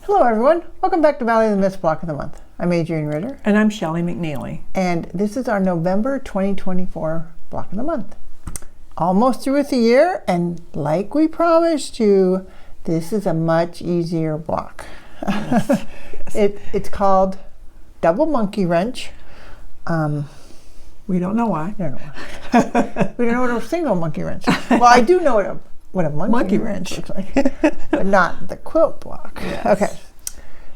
Hello everyone, welcome back to Valley of the Mist Block of the Month. I'm Adriane Ritter. And I'm Shelley McNeely. And this is our November 2024 Block of the Month. Almost through with the year, and like we promised you, this is a much easier block. Yes. It's called Double Monkey Wrench. We don't know why. I don't know why. We don't know what a single monkey wrench is. Well, I do know what a monkey wrench looks like, but not the quilt block. Yes. Okay.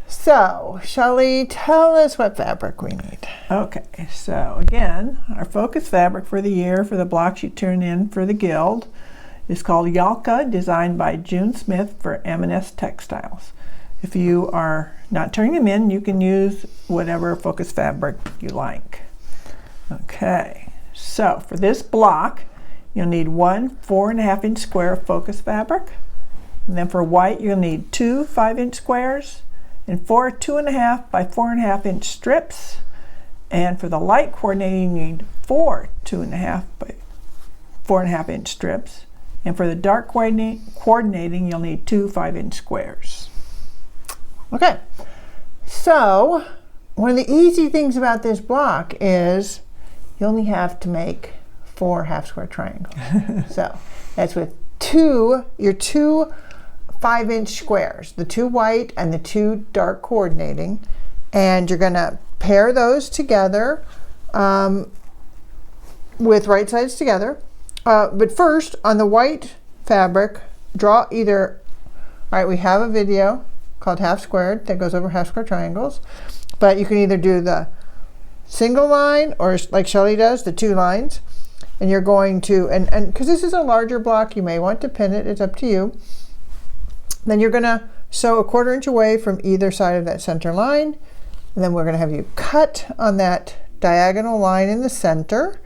So, Shelley, tell us what fabric we need. Okay, so again, our focus fabric for the year for the blocks you turn in for the Guild is called Yalka, designed by June Smith for M&S Textiles. If you are not turning them in, you can use whatever focus fabric you like. Okay, so for this block, you'll need one 4.5-inch square of focus fabric. And then for white, you'll need two 5-inch squares and four 2.5 by 4.5-inch strips. And for the light coordinating, you need four 2.5 by 4.5-inch strips. And for the dark coordinating, you'll need two 5-inch squares. Okay, so one of the easy things about this block is you only have to make 4 half-square triangles. So that's with your two 5-inch squares, the two white and the two dark coordinating, and you're going to pair those together with right sides together. But first, on the white fabric, draw either, all right, we have a video called Half Squared that goes over half-square triangles, but you can either do the single line or like Shelley does, the 2 lines. And you're going to, and because this is a larger block, you may want to pin it, it's up to you. Then you're gonna sew 1/4 inch away from either side of that center line. And then we're gonna have you cut on that diagonal line in the center.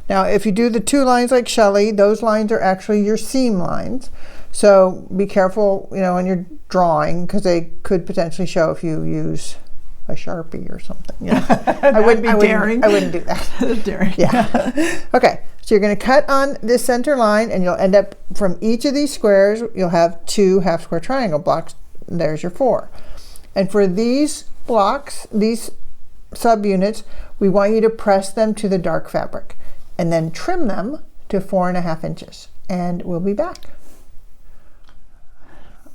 Now, if you do the 2 lines like Shelley, those lines are actually your seam lines. So be careful, when you're drawing, because they could potentially show if you use a Sharpie or something. I wouldn't do that. Daring. Yeah. Okay. So you're going to cut on this center line, and you'll end up from each of these squares, you'll have 2 half-square triangle blocks. There's your 4. And for these blocks, these subunits, we want you to press them to the dark fabric and then trim them to 4.5 inches. And we'll be back.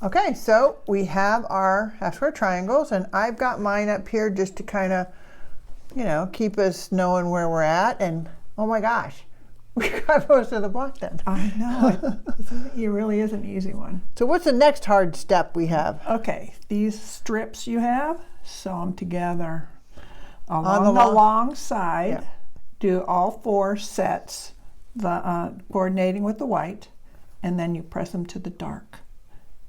Okay, so we have our half-square triangles, and I've got mine up here just to kind of, keep us knowing where we're at. And oh my gosh, we got most of the block done. I know. It really is an easy one. So what's the next hard step we have? Okay, these strips you have, sew them together along the long side. Yeah. Do all 4 sets, the coordinating with the white, and then you press them to the dark.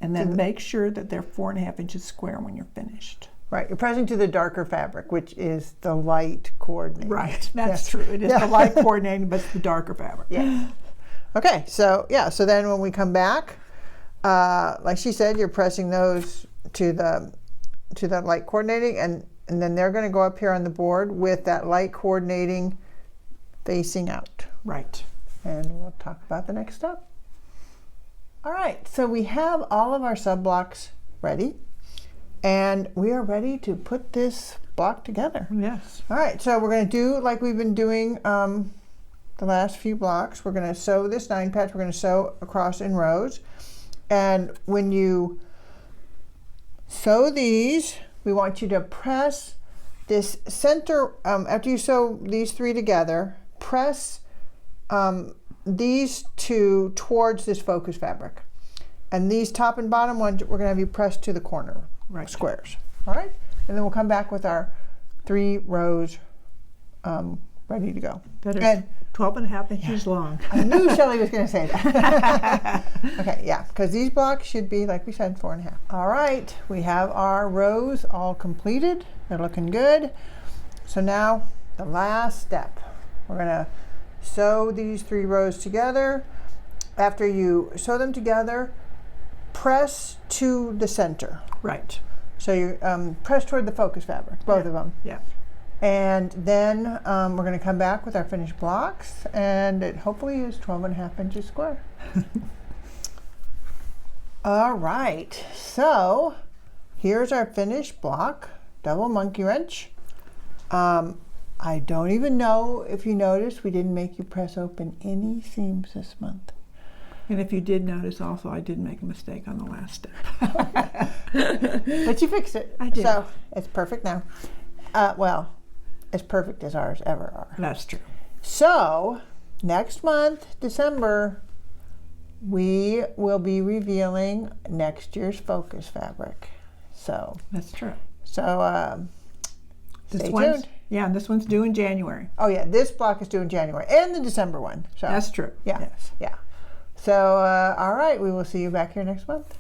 And then make sure that they're 4.5 inches square when you're finished. Right, you're pressing to the darker fabric, which is the light coordinating. Right, that's true. It is the light coordinating, but it's the darker fabric. Yeah. Okay, so then when we come back, like she said, you're pressing those to the light coordinating, and then they're going to go up here on the board with that light coordinating facing out. Right. And we'll talk about the next step. All right, so we have all of our sub blocks ready, and we are ready to put this block together. Yes. All right, so we're going to do like we've been doing the last few blocks. We're going to sew this 9 patch. We're going to sew across in rows, and when you sew these, we want you to press this center. After you sew these 3 together, press these 2 towards this focus fabric, and these top and bottom ones we're going to have you press to the corner squares. All right, and then we'll come back with our 3 rows ready to go. That is 12.5 inches long. I knew Shelley was going to say that. Okay, yeah, because these blocks should be, like we said, 4.5. All right, we have our rows all completed. They're looking good. So now the last step, we're going to sew these 3 rows together. After you sew them together, press to the center. Right. So you press toward the focus fabric, both of them. Yeah. And then we're going to come back with our finished blocks, and it hopefully is 12.5 inches square. All right, so here's our finished block, double monkey wrench. I don't even know if you noticed we didn't make you press open any seams this month. And if you did notice also, I did make a mistake on the last step. But you fixed it. I did. So it's perfect now. Well, as perfect as ours ever are. That's true. So next month, December, we will be revealing next year's focus fabric. So That's true. stay This one's, tuned. yeah, and this one's due in January. Oh yeah, this block is due in January and the December one. So That's true. yeah, Yes. yeah. So all right, we will see you back here next month.